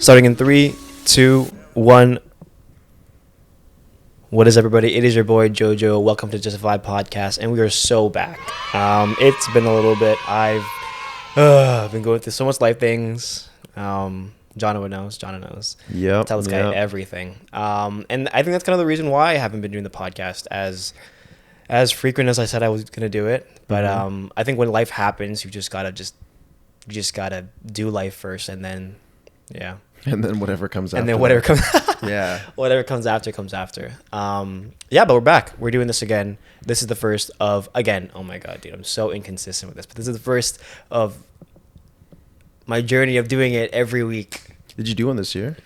Starting in 3, 2, 1. What is everybody? It is your boy Jojo. Welcome to Justified Podcast, and we are so back. It's been a little bit. I've been going through so much life things. John knows. Yep. Tell this guy everything. And I think that's kind of the reason why I haven't been doing the podcast as frequent as I said I was gonna do it. But I think when life happens, you just gotta do life first, and then and then whatever comes after. And then whatever comes whatever comes after comes after. But we're back. We're doing this again. This is the first of, again, oh my god, dude, I'm so inconsistent with this, but this is the first of my journey of doing it every week. Did you do one this year?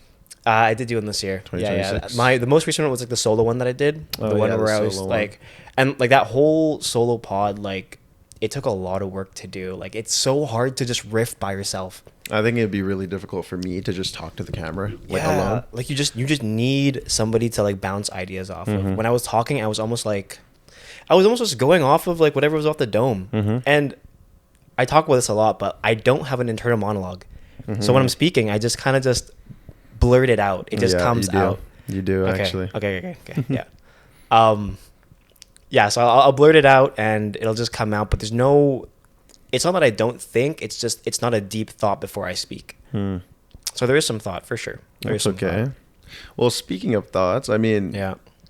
I did do one this year. 2026. The most recent one was like the solo one that I did. The one where I was like, and like that whole solo pod, like it took a lot of work to do. Like it's so hard to just riff by yourself. I think it'd be really difficult for me to just talk to the camera alone. Like you just need somebody to like bounce ideas off of. When I was talking, I was almost just going off of like whatever was off the dome. And I talk about this a lot, but I don't have an internal monologue. So when I'm speaking, I just kind of just blurt it out. It just comes out. You do, okay. actually. Okay. Yeah. So I'll blurt it out and it'll just come out. But it's not that I don't think. It's just it's not a deep thought before I speak. So there is some thought for sure. That's okay. Well, speaking of thoughts, I mean,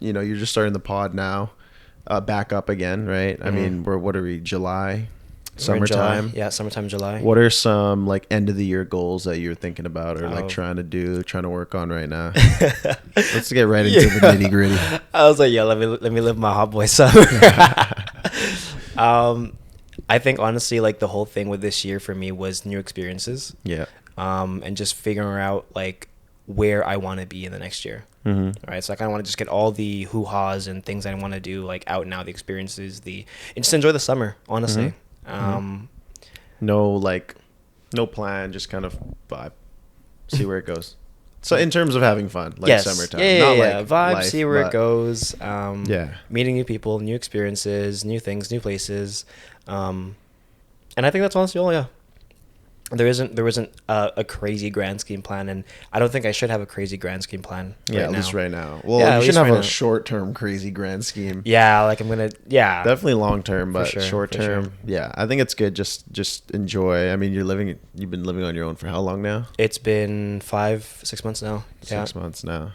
you're just starting the pod now, back up again, right? I mean, what are we? July, summertime. July. Yeah, summertime, July. What are some like end of the year goals that you're thinking about or like trying to work on right now? Let's get right into the nitty gritty. I was like, let me live my hot boy summer. I think honestly, like the whole thing with this year for me was new experiences. Yeah. And just figuring out like where I want to be in the next year. Right. So I kind of want to just get all the hoo-ha's and things I want to do like out now, the experiences, and just enjoy the summer, honestly. No plan, just kind of vibe, see where it goes. So in terms of having fun, like summertime, like vibe, life, see where it goes. Meeting new people, new experiences, new things, new places. And I think that's honestly all. Yeah, there isn't a crazy grand scheme plan, and I don't think I should have a crazy grand scheme plan. At least right now. Well, you should have a short term crazy grand scheme. Yeah, like I'm gonna. Yeah, definitely long term, but short term. Sure. Yeah, I think it's good. Just enjoy. I mean, you've been living on your own for how long now? It's been 5-6 months now. 6 months now.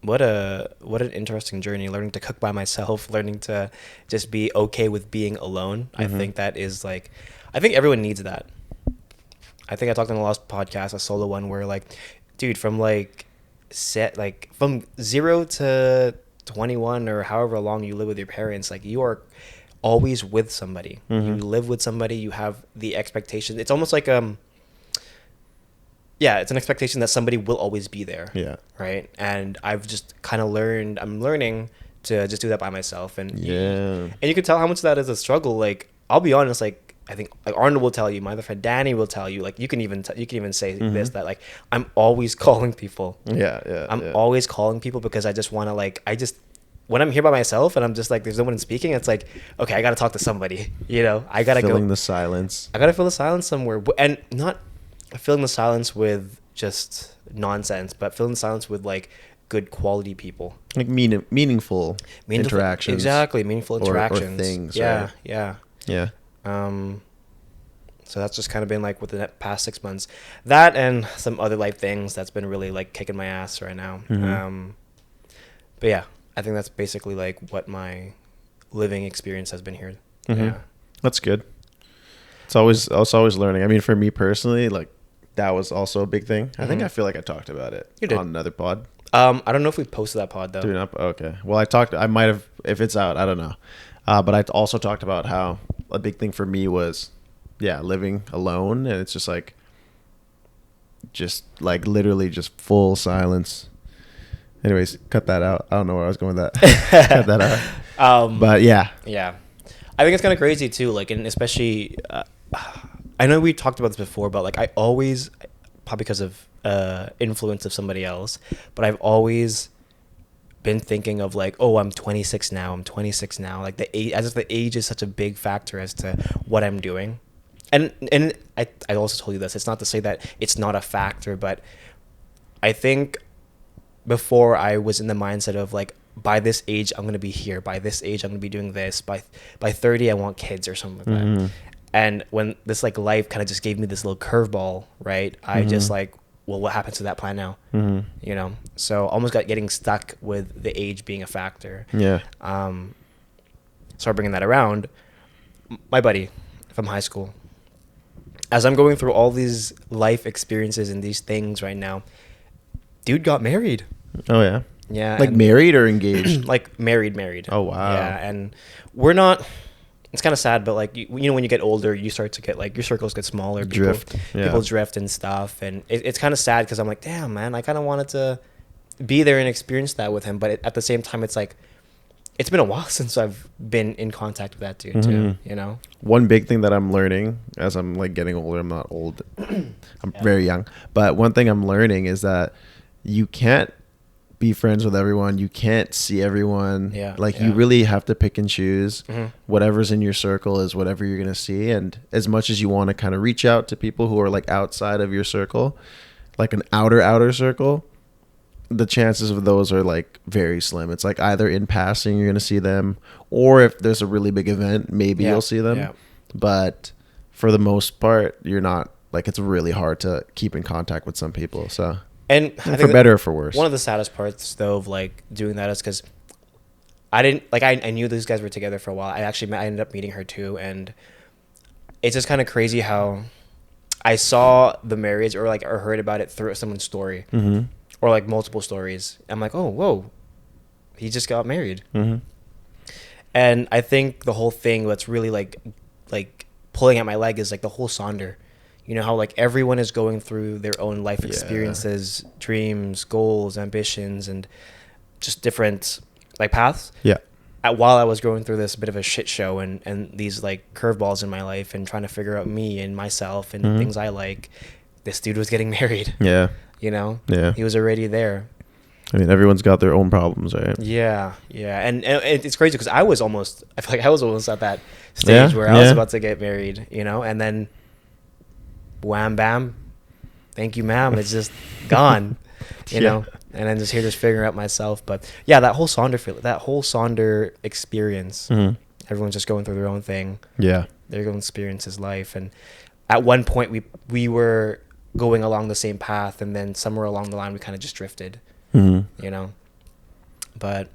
What an interesting journey, learning to cook by myself, learning to just be okay with being alone. I think that is like, I think everyone needs that. I think I talked on the last podcast, a solo one, where like, dude, from from 0 to 21 or however long you live with your parents, like you are always with somebody. You live with somebody, you have the expectation. It's almost like it's an expectation that somebody will always be there. Yeah. Right. And I've just kind of I'm learning to just do that by myself. And you can tell how much that is a struggle. Like, I'll be honest, like, I think like Arnold will tell you, my other friend Danny will tell you, like, you can even say this, that like, I'm always calling people. I'm always calling people because I just want to when I'm here by myself and I'm just like, there's no one speaking, it's like, okay, I got to talk to somebody, I got to go. Filling the silence. I got to fill the silence somewhere. And not filling the silence with just nonsense, but filling the silence with like good quality people, like meaningful interactions. Exactly, meaningful interactions. Or things. Yeah. So that's just kind of been like with the past 6 months, that and some other life things that's been really like kicking my ass right now. But yeah, I think that's basically like what my living experience has been here. Yeah, that's good. It's always learning. I mean, for me personally, like that was also a big thing. I feel like I talked about it on another pod. I don't know if we posted that pod though. Okay. Well, I might have, if it's out, I don't know. But I also talked about how a big thing for me was, living alone, and it's just like literally just full silence. Anyways, cut that out. I don't know where I was going with that. Cut that out. But yeah. I think it's kind of crazy too. Like, and especially, I know we talked about this before, but like I always, probably because of influence of somebody else, but I've always been thinking of like, oh, I'm 26 now. Like the age, as if the age is such a big factor as to what I'm doing. and I also told you this. It's not to say that it's not a factor, but I think before I was in the mindset of like, by this age I'm gonna be here. By this age I'm gonna be doing this. By 30 I want kids or something like that. And when this like life kind of just gave me this little curveball, right? I just like, well, what happens to that plan now? You know, so almost getting stuck with the age being a factor. Yeah. So bringing that around, my buddy from high school, as I'm going through all these life experiences and these things right now, dude got married. Oh yeah. Yeah. Like married or engaged? Like married. Oh wow. Yeah, and we're not. It's kind of sad, but like you know, when you get older, you start to get like your circles get smaller. People drift and stuff, and it's kind of sad because I'm like, damn man, I kind of wanted to be there and experience that with him, but at the same time, it's like it's been a while since I've been in contact with that dude too. You know, one big thing that I'm learning as I'm like getting older. I'm not old. I'm very young, but one thing I'm learning is that you can't be friends with everyone. You can't see everyone. You really have to pick and choose. Whatever's in your circle is whatever you're going to see. And as much as you want to kind of reach out to people who are like outside of your circle, like an outer circle, the chances of those are like very slim. It's like either in passing you're going to see them, or if there's a really big event, maybe you'll see them. But for the most part, you're not, like, it's really hard to keep in contact with some people. So and I think for better or for worse. One of the saddest parts though of like doing that is because I didn't like I knew these guys were together for a while. I ended up meeting her too, and it's just kind of crazy how I saw the marriage or heard about it through someone's story or like multiple stories. I'm like, oh whoa, he just got married. And I think the whole thing that's really like pulling at my leg is like the whole Sonder. You know how like everyone is going through their own life experiences, dreams, goals, ambitions, and just different like paths. Yeah. While I was going through this bit of a shit show and these like curveballs in my life and trying to figure out me and myself and things I like, this dude was getting married. Yeah. You know? Yeah. He was already there. I mean, everyone's got their own problems, right? Yeah. Yeah. And it's crazy because I feel like I was almost at that stage where I was about to get married, you know, and then wham bam, thank you ma'am, it's just gone. You know, and I'm just here just figuring out myself. But yeah, that whole Sonder experience, everyone's just going through their own thing. Yeah, their own experiences, life. And at one point we were going along the same path, and then somewhere along the line we kind of just drifted. You know, but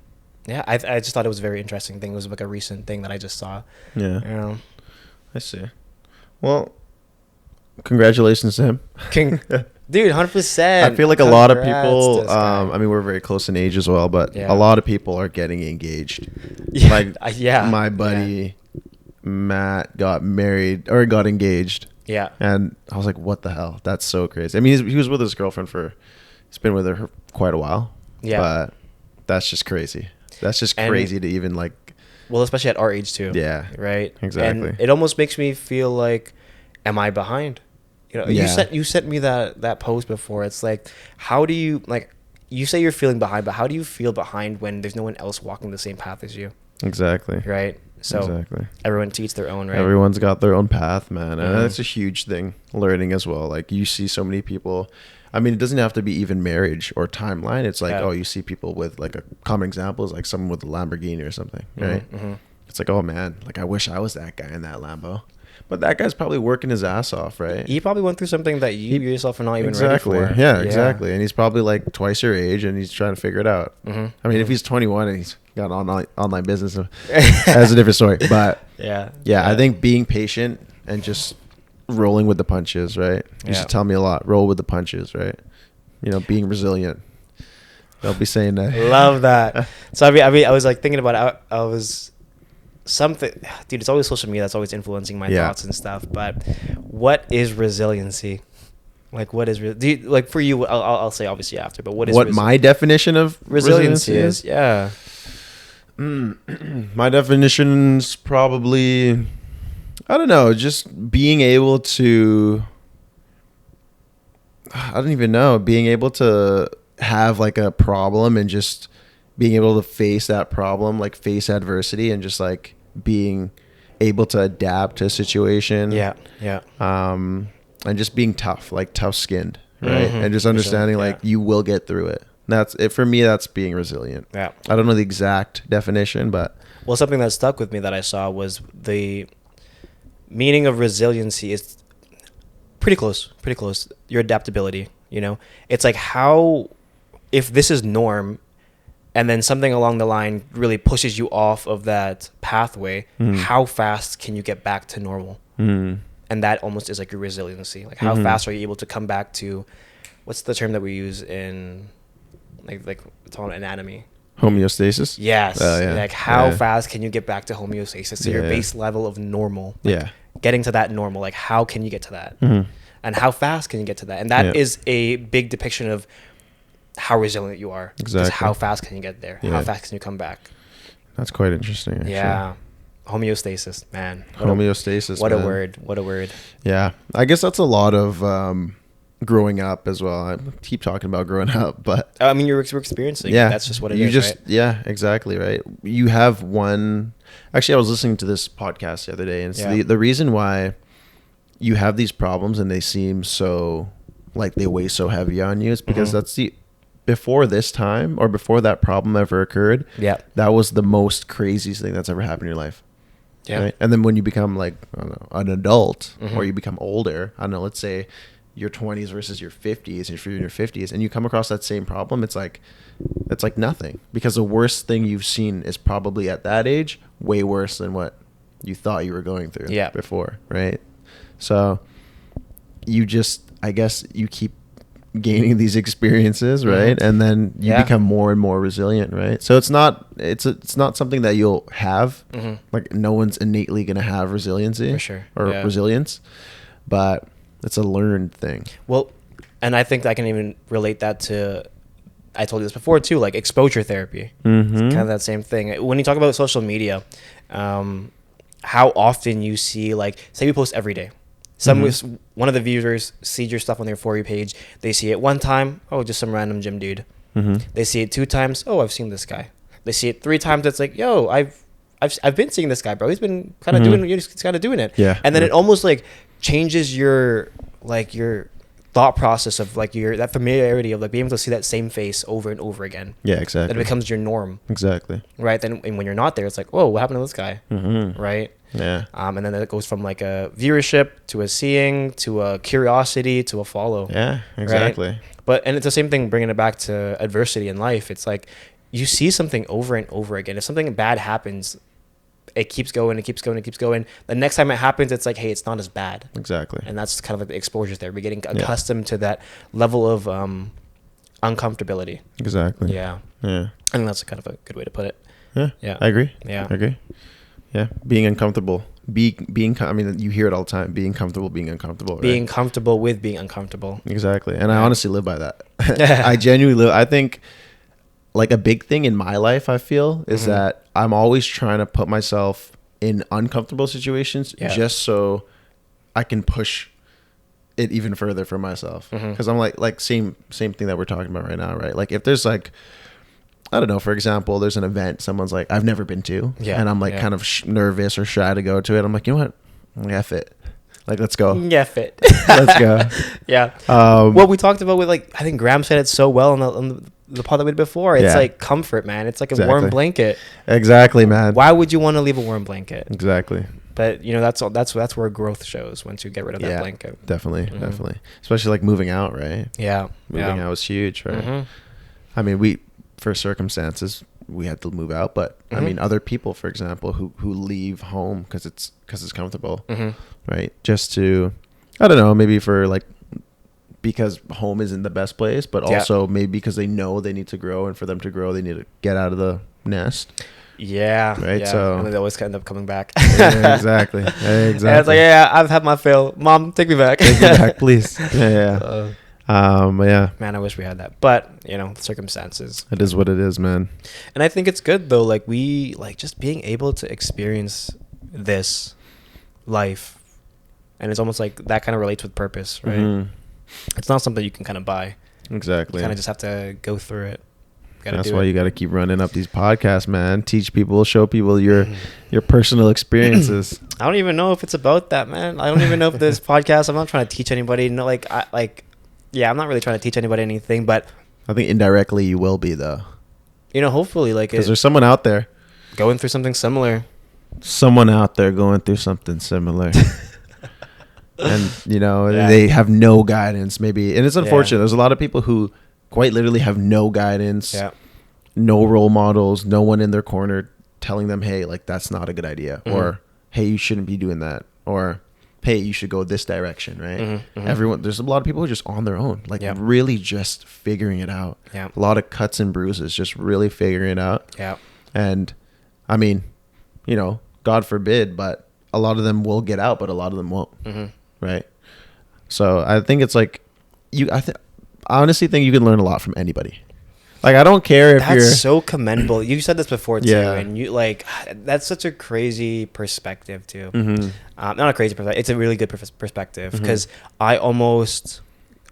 yeah, I just thought it was a very interesting thing. It was like a recent thing that I just saw. Yeah, you know, I see. Well, congratulations to him. Dude, 100%. I feel like a lot of people, I mean, we're very close in age as well, but a lot of people are getting engaged. Like, my buddy Matt got married or got engaged. Yeah. And I was like, what the hell? That's so crazy. I mean, he was with his girlfriend he's been with her for quite a while. Yeah. But that's just crazy. That's just crazy to even like. Well, especially at our age too. Yeah. Right. Exactly. And it almost makes me feel like, am I behind? You know, you sent me that post before. It's like, how do you, like, you say you're feeling behind, but how do you feel behind when there's no one else walking the same path as you? Exactly. Right. So everyone to each their own, right? Everyone's got their own path, man. And that's a huge thing, learning as well. Like, you see so many people. I mean, it doesn't have to be even marriage or timeline. It's like, you see people with, like, a common example is like someone with a Lamborghini or something, right? It's like, oh man, like, I wish I was that guy in that Lambo. But that guy's probably working his ass off, right? He probably went through something that you yourself are not even ready for. Yeah, exactly. And he's probably like twice your age, and he's trying to figure it out. I mean, if he's 21 and he's got online business, that's a different story. But yeah, I think being patient and just rolling with the punches, right? You used to tell me a lot, roll with the punches, right? You know, being resilient. They'll be saying that. Love that. So I mean, I was like thinking about it. I was something, dude, it's always social media that's always influencing my thoughts and stuff. But what is resiliency? Like, what is like for you? I'll say obviously after, but what is my definition of resiliency is? Yeah. My definition's probably, I don't know, just being able to, I don't even know, being able to have like a problem and just being able to face that problem, like face adversity, and just like being able to adapt to a situation. Yeah. Yeah. And just being tough, like tough skinned, right? Mhm. And just understanding Yeah. like you will get through it. That's it for me. That's being resilient. Yeah. I don't know the exact definition, but Well, something that stuck with me that I saw was the meaning of resiliency is pretty close. Pretty close. Your adaptability. You know, it's like how if this is norm, and then something along the line really pushes you off of that pathway, how fast can you get back to normal? And that almost is like your resiliency. Like how fast are you able to come back to, what's the term that we use in like it's on anatomy? homeostasis. Yes. Yeah. Like how Yeah. fast can you get back to homeostasis, to your Yeah. base level of normal? Like, Yeah. getting to that normal, like how can you get to that? And how fast can you get to that? And that Yeah. is a big depiction of how resilient you are. Just Exactly. how fast can you get there? How Yeah. fast can you come back? That's quite interesting. Actually. Yeah. Homeostasis, man. Homeostasis. What a man. word. What a word. Yeah. I guess that's a lot of growing up as well. I keep talking about growing up, but I mean, we're experiencing. yeah, That's just what it you is, just right? yeah, exactly right. You have one. Actually, I was listening to this podcast the other day, and it's Yeah. the reason why you have these problems and they seem so like they weigh so heavy on you is because that's the before this time or before that problem ever occurred. Yeah. That was the most craziest thing that's ever happened in your life. Yeah. Right? And then when you become like I don't know, an adult or you become older, I don't know, let's say your 20s versus your 50s, and if you're in your 50s and you come across that same problem, it's like nothing, because the worst thing you've seen is probably at that age way worse than what you thought you were going through before, right? So you just, I guess you keep gaining these experiences, right? And then you become more and more resilient, right? So it's not something that you'll have. Like no one's innately going to have resiliency For sure. or Yeah. resilience, but it's a learned thing. Well, and I think I can even relate that to, I told you this before too, like exposure therapy. It's kind of that same thing. When you talk about social media, how often you see, like, say we post every day. One of the viewers sees your stuff on their For You page. They see it one time, oh, just some random gym dude. They see it 2 times, oh, I've seen this guy. They see it 3 times, it's like, yo, I've been seeing this guy, bro. He's been kind of doing it. Yeah. And then it almost like changes your thought process of like that familiarity of like being able to see that same face over and over again. Yeah, exactly. That becomes your norm. Exactly. Right. Then and when you're not there, it's like, whoa, what happened to this guy? Right. Yeah. And then it goes from like a viewership to a seeing to a curiosity to a follow. Yeah, exactly. Right? But and it's the same thing bringing it back to adversity in life. It's like you see something over and over again. If something bad happens, it keeps going, it keeps going, it keeps going. The next time it happens, it's like, hey, it's not as bad. Exactly. And that's kind of like the exposure there. We're getting accustomed to that level of uncomfortability. Exactly. Yeah. Yeah. I think that's kind of a good way to put it. Yeah. Yeah. I agree. Yeah. I agree. Yeah. Being uncomfortable. I mean, you hear it all the time. Being comfortable, being uncomfortable. Right? Being comfortable with being uncomfortable. Exactly. And I honestly live by that. I genuinely live. I think like a big thing in my life, I feel, is that I'm always trying to put myself in uncomfortable situations just so I can push it even further for myself. Because I'm like same thing that we're talking about right now, right? Like if there's like, I don't know, for example, there's an event someone's like, I've never been to. Yeah. And I'm like kind of nervous or shy to go to it. I'm like, you know what? F it. Like, let's go. Yeah, fit. Let's go. Yeah. What we talked about with like, I think Graham said it so well on the pod that we did before. It's like comfort, man. It's like a warm blanket. Exactly, man. Why would you want to leave a warm blanket? Exactly. But you know, that's where growth shows once you get rid of that blanket. Definitely. Especially like moving out, right? Yeah. Moving out was huge, right? I mean, for circumstances, we had to move out, but I mean, other people, for example, who leave home because it's comfortable, right? Just to, I don't know, maybe for like, because home isn't the best place, but also maybe because they know they need to grow, and for them to grow, they need to get out of the nest. Yeah. Right. Yeah. So and then they always end up coming back. Yeah, exactly. Exactly. And it's like, yeah, I've had my fill. Mom, take me back. Take me back, please. Yeah. But yeah. Man, I wish we had that. But, you know, circumstances. It is what it is, man. And I think it's good, though. Like, we, like, just being able to experience this life. And it's almost like that kind of relates with purpose, right? It's not something you can kind of buy. Exactly. You kind of just have to go through it. That's why you got to keep running up these podcasts, man. Teach people, show people your personal experiences. I don't even know if it's about that, man. I don't even know if this podcast. I'm not trying to teach anybody. No, I'm not really trying to teach anybody anything. But I think indirectly you will be, though. Hopefully, because there's someone out there going through something similar. Someone out there going through something similar. And they have no guidance, maybe, and it's unfortunate. There's a lot of people who quite literally have no guidance, no role models, no one in their corner telling them, hey, like, that's not a good idea, or hey, you shouldn't be doing that, or hey, you should go this direction, right? There's a lot of people who are just on their own, like really just figuring it out. A lot of cuts and bruises, just really figuring it out. And I mean, God forbid, but a lot of them will get out, but a lot of them won't. Right. So I think it's like I honestly think you can learn a lot from anybody. Like, I don't care if that's so commendable. You said this before too, and that's such a crazy perspective too. Not a crazy perspective. It's a really good perspective, because I almost,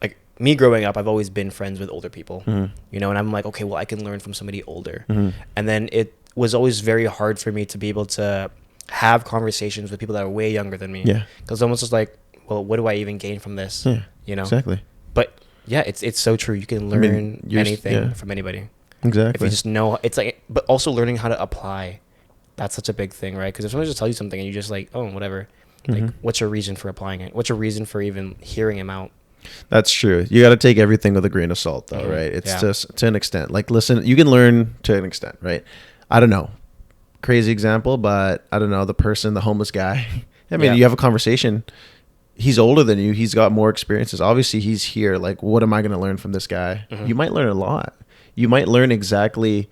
like, me growing up, I've always been friends with older people, and I'm like, okay, well, I can learn from somebody older, and then it was always very hard for me to be able to have conversations with people that are way younger than me. Because almost just like, well, what do I even gain from this? Exactly. But yeah, it's so true. You can learn anything from anybody. Exactly. If you just know, it's like, but also learning how to apply. That's such a big thing, right? Because if someone just tells you something and you just like, oh, whatever, like, what's your reason for applying it? What's your reason for even hearing him out? That's true. You got to take everything with a grain of salt, though, right? It's just to an extent. Like, listen, you can learn to an extent, right? I don't know. Crazy example, but I don't know, the homeless guy. I mean, you have a conversation. He's older than you. He's got more experiences. Obviously, he's here. Like, what am I going to learn from this guy? You might learn a lot. You might learn exactly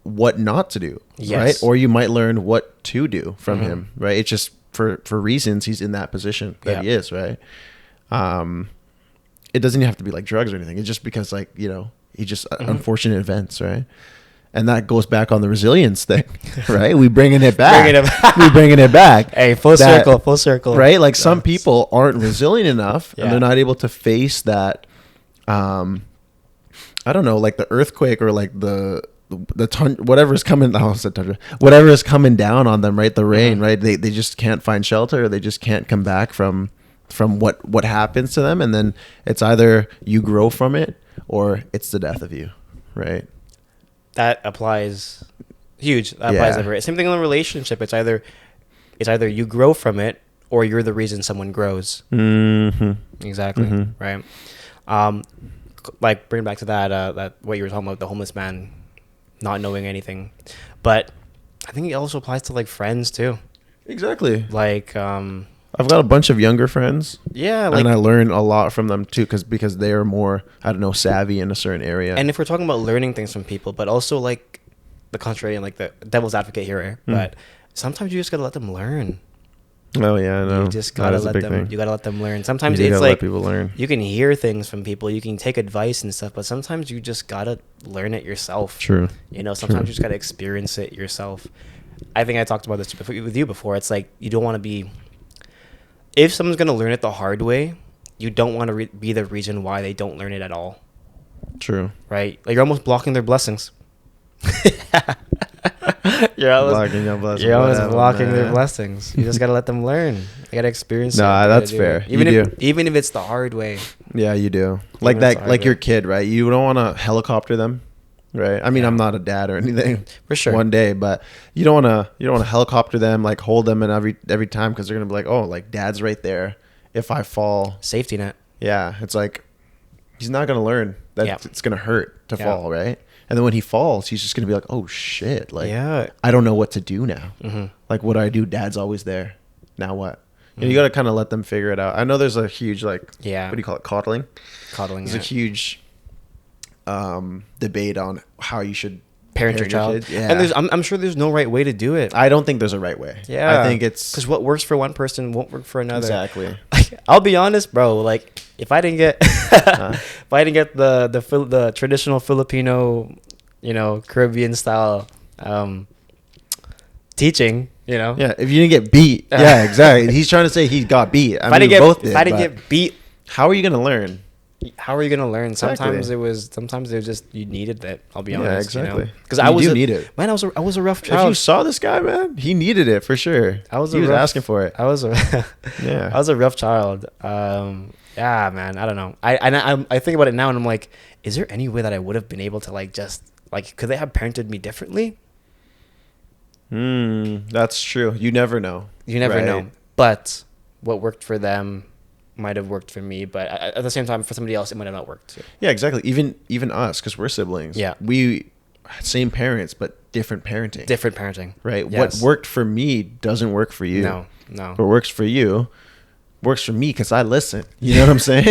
what not to do, right? Or you might learn what to do from him, right? It's just for reasons he's in that position that he is, right? It doesn't have to be like drugs or anything. It's just because, like, he just unfortunate events, right? And that goes back on the resilience thing, right? We bringing it back. We bringing it back. Hey, full circle. Right? Like, some people aren't resilient enough, and they're not able to face that. I don't know, like the earthquake, or like the whatever is coming. Whatever is coming down on them, right? The rain, right? They just can't find shelter. Or they just can't come back from what happens to them, and then it's either you grow from it or it's the death of you, right? That applies huge. That applies everywhere. Same thing in a relationship. It's either you grow from it or you're the reason someone grows. Exactly. Right. Like, bring back to that what you were talking about, the homeless man not knowing anything, but I think it also applies to, like, friends too. Exactly. Like, I've got a bunch of younger friends. Yeah. And I learn a lot from them too, because they're more, I don't know, savvy in a certain area. And if we're talking about learning things from people, but also, like, the contrary, and like the devil's advocate here, but sometimes you just gotta let them learn. Oh yeah, I know. You just gotta let them. You gotta let them learn. Sometimes it's like, let people learn. You can hear things from people, you can take advice and stuff, but sometimes you just gotta learn it yourself. True. Sometimes you just gotta experience it yourself. I think I talked about this with you before. It's like, you don't want to be. If someone's gonna learn it the hard way, you don't want to be the reason why they don't learn it at all. True. Right? Like, you're almost blocking their blessings. You're almost blocking their blessings. You just gotta let them learn. You gotta experience it. Nah, that's fair. Even if it's the hard way. Yeah, you do. Like that, like your kid, right? You don't want to helicopter them, right? I mean, I'm not a dad or anything, for sure, one day, but you don't want to helicopter them, like hold them in every time, because they're gonna be like, oh, like, dad's right there. If I fall, safety net. Yeah, it's like, he's not gonna learn that it's gonna hurt to fall, right? And then when he falls, he's just gonna be like, oh shit, like, I don't know what to do now. Like, what do I do? Dad's always there. Now what? You gotta kind of let them figure it out. I know there's a huge, like, what do you call it? Coddling. There's a huge debate on how you should parent your child. And I'm sure there's no right way to do it. I don't think there's a right way. I think it's because what works for one person won't work for another. Exactly. I'll be honest, bro. Like, if I didn't get the traditional Filipino, Caribbean style teaching, Yeah, if you didn't get beat. Yeah, exactly. He's trying to say he got beat. I mean, both did. If I didn't get beat, how are you gonna learn? how are you gonna learn? Exactly. Sometimes it was just you needed it. I'll be Yeah, honest. exactly. Because You do need it. man. I was a rough If you child. saw this guy, man, he needed it for sure. I was He a was rough, asking for it. I was a Yeah. I was a rough child. Yeah, man. I don't know. I think about it now and I'm like, is there any way that I would have been able to like just like could they have parented me differently? That's true. You never know. You never Right. know. But what worked for them might have worked for me, but at the same time, for somebody else, it might have not worked too. Yeah, exactly. Even us, because we're siblings. Yeah. We same parents, but different parenting. Different parenting. Right. Yes. What worked for me doesn't work for you. No. What works for you works for me because I listen. You know what I'm saying?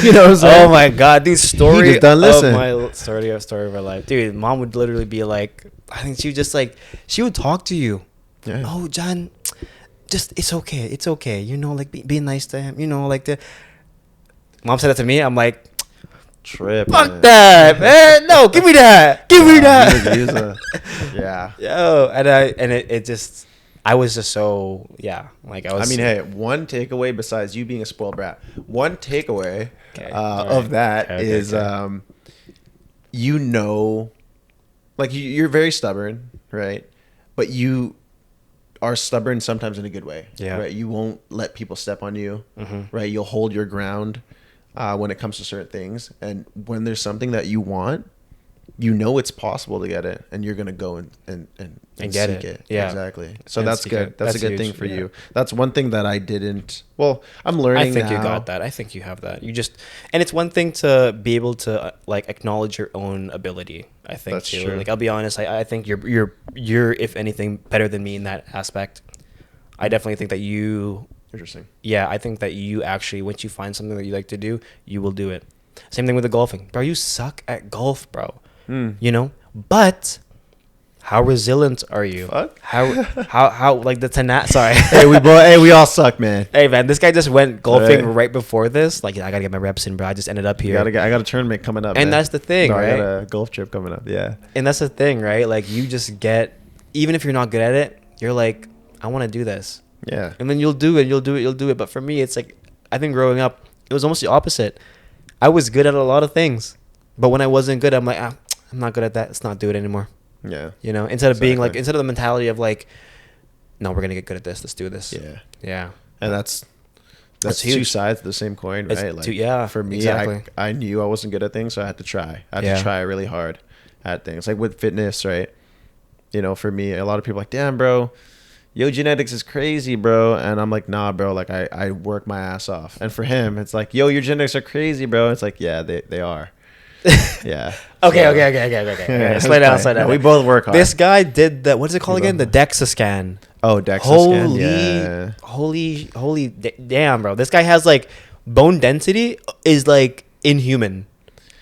You know what I'm saying? Oh my god, dude! Story just done listen. of my story of our life, dude. Mom would literally be like, I think she would just like she would talk to you. Yeah. Oh, John, just it's okay. You know, like be nice to him. You know, like the mom said that to me. I'm like, Trip. fuck that, man. No, give me that. Give me that. Yeah. Yo, and it just I was just so like I was. I mean, hey, one takeaway besides you being a spoiled brat, one takeaway Okay, of that is, you know, like you're very stubborn, right? But you are stubborn sometimes in a good way. Yeah. Right. You won't let people step on you. Mhm. Right. You'll hold your ground when it comes to certain things, and when there's something that you want, you know it's possible to get it, and you're gonna go and get seek it. Yeah. exactly. So And that's seek good. it. That's a That's good thing huge, for yeah. you. That's one thing that I didn't. Well, I'm learning. I think you now. got that. I think you have that. You just, and it's one thing to be able to like acknowledge your own ability. I think That's too. true. Like I'll be honest, I think you're if anything better than me in that aspect. I definitely think that you. Interesting. Yeah, I think that you actually, once you find something that you like to do, you will do it. Same thing with the golfing, bro. You suck at golf, bro. You know, but. How resilient are you? Fuck. How like the Sorry. Hey, we all suck, man. Hey man, this guy just went golfing Right. right before this. Like, I gotta get my reps in, bro. I just ended up here, I got a tournament coming up, and man. that's the thing, No, right? I got a golf trip coming up. Yeah. And that's the thing, right? Like, you just get, even if you're not good at it, you're like, I want to do this, Yeah. and then you'll do it. But for me, it's like, I think growing up, it was almost the opposite. I was good at a lot of things, but when I wasn't good, I'm like, I'm not good at that. Let's not do it anymore. Yeah. You know, instead of being like, Exactly. instead of the mentality of like, no, we're gonna get good at this. Let's do this. Yeah. Yeah. And that's That's two huge. sides of the same coin, It's right? Like, yeah, for me, exactly. I knew I wasn't good at things, so I had to try. I had Yeah. to try really hard at things. Like with fitness, right? You know, for me, a lot of people are like, damn, bro, yo, genetics is crazy, bro. And I'm like, nah, bro, like I work my ass off. And for him, it's like, yo, your genetics are crazy, bro. It's like, yeah, they are. Yeah. Okay. So- Okay. Slow down. No, we both work hard. This guy did that. What is it called We again? The both- DEXA scan. Oh, DEXA scan. Holy, Yeah. holy, damn, bro! This guy has like bone density is like inhuman.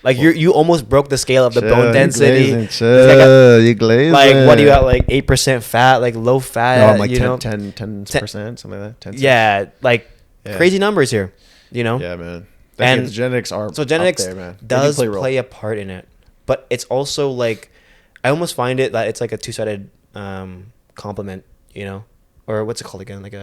Like you almost broke the scale of the bone density. This guy got, You glazing. like what do you got? Like 8% fat, like low fat. No, I'm like you 10, know? 10%, something like that. 10 Yeah, like Yeah. crazy numbers here. You know. Yeah, man. And the genetics are So genetics up there, man. They do does a role. play a part in it, but it's also like I almost find it that it's like a two-sided compliment, you know, or what's it called again? Like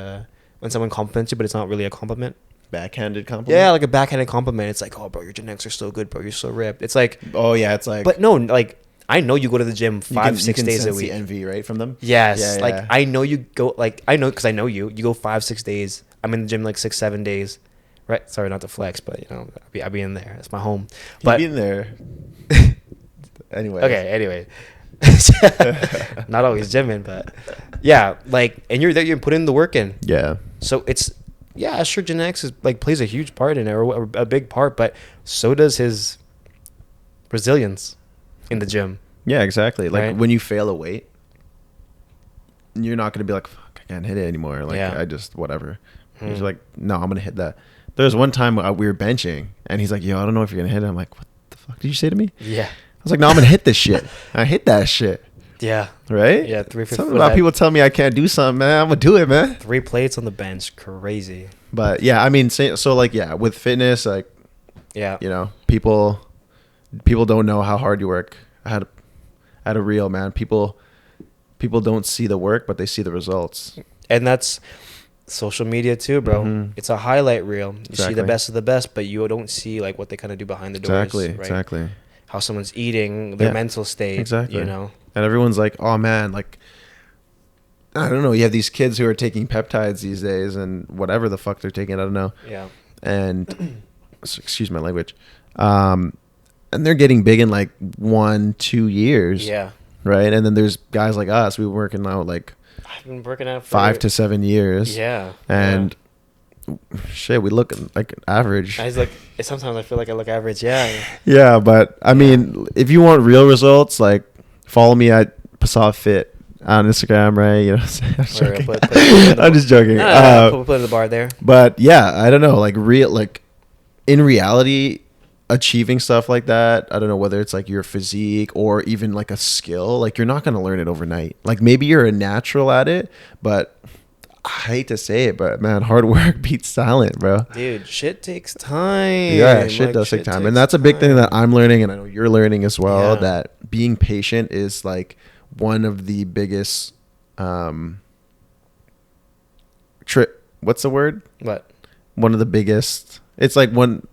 when someone compliments you, but it's not really a compliment. backhanded compliment. Yeah, like a backhanded compliment. It's like, oh, bro, your genetics are so good, bro. You're so ripped. It's like, Oh yeah, it's like. but no, like I know you go to the gym you 5-6 can days a sense week. the envy, right, from them. Yes, Yeah, like yeah. I know you go. Like I know because I know you. You go 5-6 days. I'm in the gym like 6-7 days. Right. Sorry, not to flex, but you know, I'll be in there. It's my home. But You've been there. Anyway. okay. Anyway, not always gymming, but yeah, like, and you're there. You're putting the work in. Yeah. So it's sure, genetics is like plays a huge part in it, or a big part, but so does his resilience in the gym. Yeah, exactly. Like Right. when you fail a weight, you're not gonna be like, "Fuck, I can't hit it anymore." Like Yeah. I just whatever. Hmm. He's like, "No, I'm gonna hit that." There was one time we were benching, and he's like, "Yo, I don't know if you're gonna hit it." I'm like, "What the fuck did you say to me?" Yeah. I was like, "No, I'm gonna hit this shit." I hit that shit, Yeah. right? Yeah. 350. Something about people tell me I can't do something, man. I'm gonna do it, man. 3 plates on the bench, crazy. But yeah, I mean, so like, yeah, with fitness, like, Yeah. you know, people don't know how hard you work. I had a reel, man. People don't see the work, but they see the results. And that's Social media too, bro. Mhm. It's a highlight reel. You see the Exactly. best of the best, but you don't see like what they kind of do behind the doors. Exactly. Right? Exactly. How someone's eating, their Yeah. mental state. Exactly. You know. And everyone's like, oh man, like, I don't know. You have these kids who are taking peptides these days and whatever the fuck they're taking. I don't know. Yeah. And excuse my language. And they're getting big in like 1-2 years. Yeah. Right. And then there's guys like us. We've been working out like I've been working out for 5 to 7 years. Yeah. And shit, we look like average. I was like, sometimes I feel like I look average. Yeah. Yeah, but I mean, if you want real results, like follow me at Passat Fit on Instagram, right? You know, I'm just Or joking. put it in the I'm just joking. put in the bar there. But yeah, I don't know, like in reality, achieving stuff like that, I don't know whether it's like your physique or even like a skill, like you're not gonna learn it overnight. Like maybe you're a natural at it, but I hate to say it, but man, hard work beats talent, bro. Dude, shit takes time. Yeah, shit Like, does take time. takes And that's a big thing time. that I'm learning, and I know you're learning as well, Yeah. that being patient is like one of the biggest what's the word? What? One of the biggest. It's like one.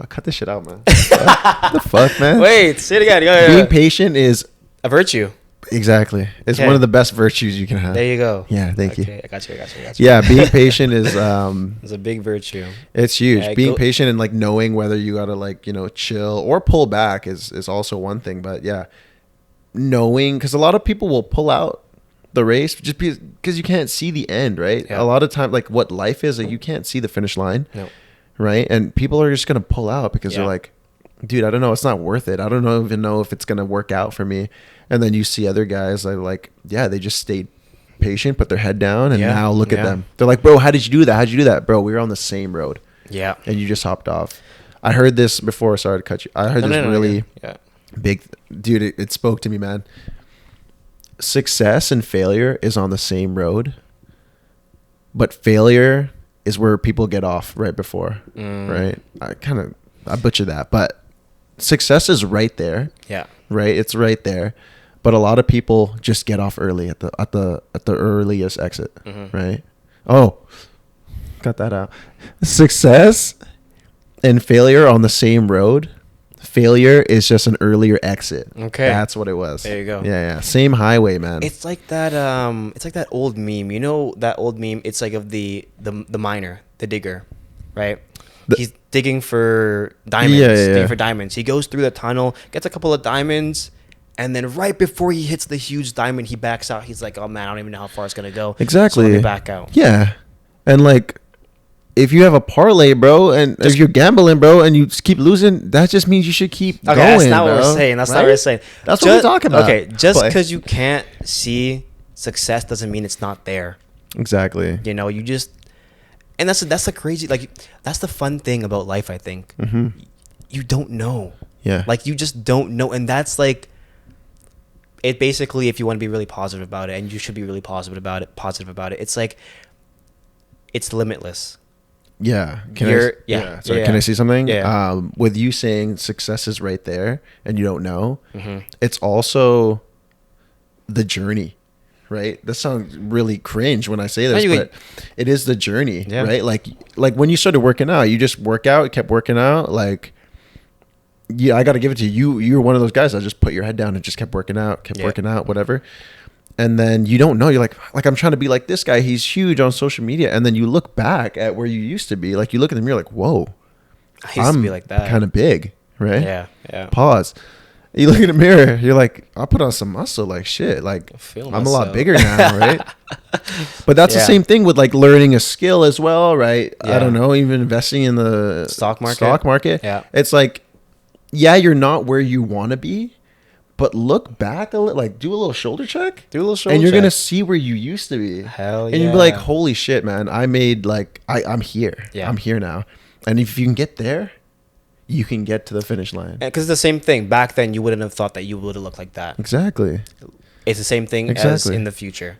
Cut this shit out, man. What the fuck, man? Wait, say it again. Yeah, Being patient is a virtue. exactly. It's Okay. one of the best virtues you can have. There you go. Yeah, thank you. Okay, I got you. Yeah, being patient is It's a big virtue. it's huge. Yeah, Being go- patient and like knowing whether you gotta like, you know, chill or pull back is also one thing. But yeah, knowing, because a lot of people will pull out the race just because you can't see the end, right? Yeah. A lot of time, like what life is, like you can't see the finish line, No. right? And people are just gonna pull out because they're Yeah. like, dude, I don't know, it's not worth it. I don't even know if it's gonna work out for me. And then you see other guys that are like, yeah, they just stayed patient, put their head down, and Yeah, now look at yeah. them. They're like, bro, how did you do that? How'd you do that, bro? We were on the same road, Yeah. and you just hopped off. I heard this before. Sorry to cut you. I heard this really Yeah. big, dude. It spoke to me, man. Success and failure is on the same road, but failure is where people get off right before, right? I butchered that, but success is right there, Yeah. right? It's right there, but a lot of people just get off early at the earliest exit, right? Oh, got that out. Success and failure on the same road. Failure is just an earlier exit. Okay. That's what it was. There you go. Yeah. Same highway, man. It's like that. It's like that old meme. You know that old meme. It's like of the miner, the digger, right? He's digging for diamonds. Yeah. Digging for diamonds. He goes through the tunnel, gets a couple of diamonds, and then right before he hits the huge diamond, he backs out. He's like, "Oh man, I don't even know how far it's gonna go." Exactly. So let me back out. Yeah. And like, if you have a parlay, bro, and if you're gambling, bro, and you just keep losing, that just means you should keep Okay, going. that's not what bro. we're saying. That's not Right? what we're saying. That's what we're talking about. Okay, just But- because you can't see success doesn't mean it's not there. Exactly. You know, you just, and that's the crazy, like, that's the fun thing about life, I think. Mm-hmm. You don't know. Yeah. Like, you just don't know. And that's like, it basically, if you want to be really positive about it, and you should be really positive about it, it's like, it's limitless. Yeah. Sorry, Can I say something? Yeah. With you saying success is right there and you don't know, Mm-hmm. it's also the journey, right? That sounds really cringe when I say this, No, you- but it is the journey, Yeah. right? Like when you started working out, you just kept working out. Like, yeah, I got to give it to you. You were one of those guys that just put your head down and just kept working out, whatever. And then you don't know. You're like I'm trying to be like this guy. He's huge on social media. And then you look back at where you used to be. Like you look at them, you're like, whoa, I used to be like that. kind of big, right? Yeah. Pause. You look in the mirror, you're like, I put on some muscle, like shit. Like I feel I'm a lot myself. bigger now, right? But that's the Yeah. same thing with like learning a skill as well, right? I Yeah. don't know, even investing in the Stock market? Yeah. It's like, yeah, you're not where you want to be, but look back a little, like do a little shoulder check. Do a little shoulder and you're check. gonna see where you used to be. Hell And you'd be like, yeah. holy shit, man! I made like I'm here. Yeah. I'm here now. And if you can get there, you can get to the finish line. Because it's the same thing. Back then, you wouldn't have thought that you would have looked like that. Exactly. It's the same thing as Exactly. in the future.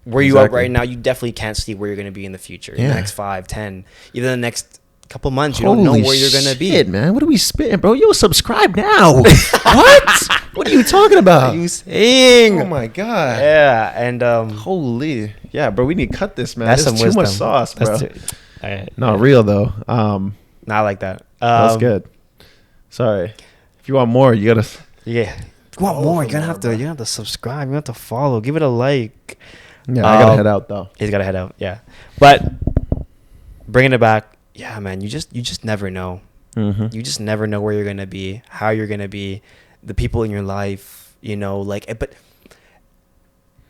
Where you are Exactly. right now, you definitely can't see where you're going to be in the future. In Yeah. the next 5, 10, even the next couple months. You don't know where you're gonna be. Man, what are we spitting, bro? Yo, subscribe now. What? What are you talking about? What are you saying? Oh my god. Yeah, and Holy. Yeah, bro. We need to cut this, man. that's There's some too much wisdom. sauce, bro. No, yeah. real though. Not like that. That's good. Sorry. If you want more, you gotta. Yeah. If you want more, you're gonna have to subscribe. You have to follow. Give it a like. Yeah, I gotta head out though. He's gotta head out. Yeah, but bringing it back. Yeah, man. You just never know. Mm-hmm. You just never know where you're gonna be, how you're gonna be, the people in your life.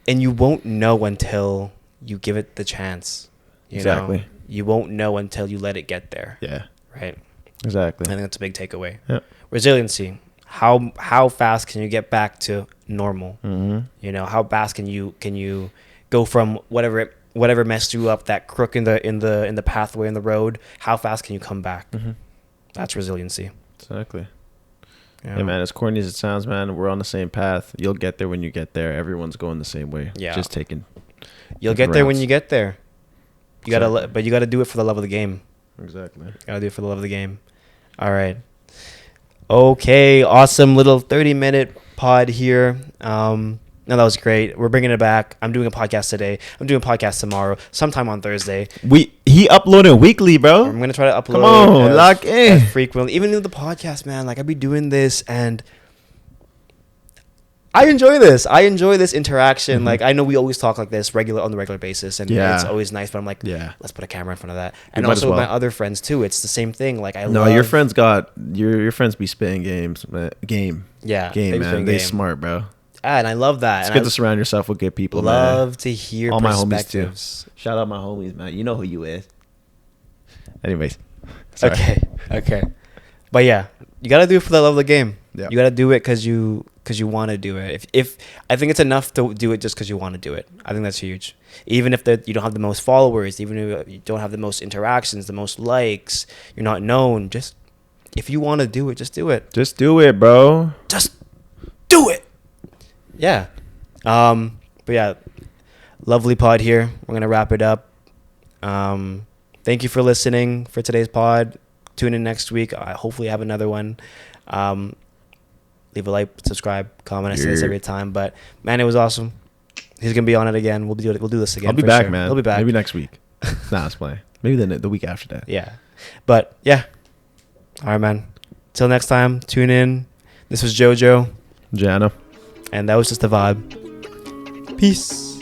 And you won't know until you give it the chance. Exactly. You won't know until you let it get there. Yeah. Right. Exactly. I think that's a big takeaway. Yeah. Resiliency. How fast can you get back to normal? Mm-hmm. How fast can you go from whatever messed you up, that crook in the pathway in the road? How fast can you come back? Mm-hmm. That's resiliency. Exactly. Yeah. Yeah, man. As corny as it sounds, man, we're on the same path. You'll get there when you get there. Everyone's going the same way. Yeah. Just taking. You'll get there when routes. you get there. You Exactly. but you gotta do it for the love of the game. Exactly. Gotta do it for the love of the game. All right. Okay. Awesome little 30-minute pod here. No, that was great. We're bringing it back. I'm doing a podcast today. I'm doing a podcast tomorrow, sometime on Thursday. He uploaded weekly, bro. I'm gonna try to upload. Come on, lock in. Frequently. Even in the podcast, man. Like, I be doing this, and I enjoy this. I enjoy this interaction. Mm-hmm. Like, I know we always talk like this on the regular basis, and Yeah. it's always nice. But I'm like, Yeah. let's put a camera in front of that. And might as also with well. my other friends too. It's the same thing. Like, No, your friends got your friends be spitting games, man. Game, yeah, they be man. spitting They game. smart, bro. Ah, and I love that. It's And good I to surround yourself with good people, man. love to hear All my homies, too. perspectives. Shout out my homies, man. You know who you is. Anyways. Sorry. Okay. But yeah, you gotta do it for the love of the game. Yeah. You gotta do it because you want to do it. If I think it's enough to do it just because you want to do it. I think that's huge. Even if you don't have the most followers, even if you don't have the most interactions, the most likes, you're not known. Just if you want to do it, just do it. Just do it, bro. Just do it. Yeah. But yeah, lovely pod here. We're gonna wrap it up. Thank you for listening for today's pod. Tune in next week. I hopefully have another one. Leave a like, subscribe, comment. I say this every time, but man, it was awesome. He's gonna be on it again. We'll do this again. I'll be for back, sure. man. He'll be back. Maybe next week. Nah, let's play. Maybe the week after that. Yeah, but yeah. All right, man. Till next time. Tune in. This was JoJo, Jana. and that was just the vibe. Peace.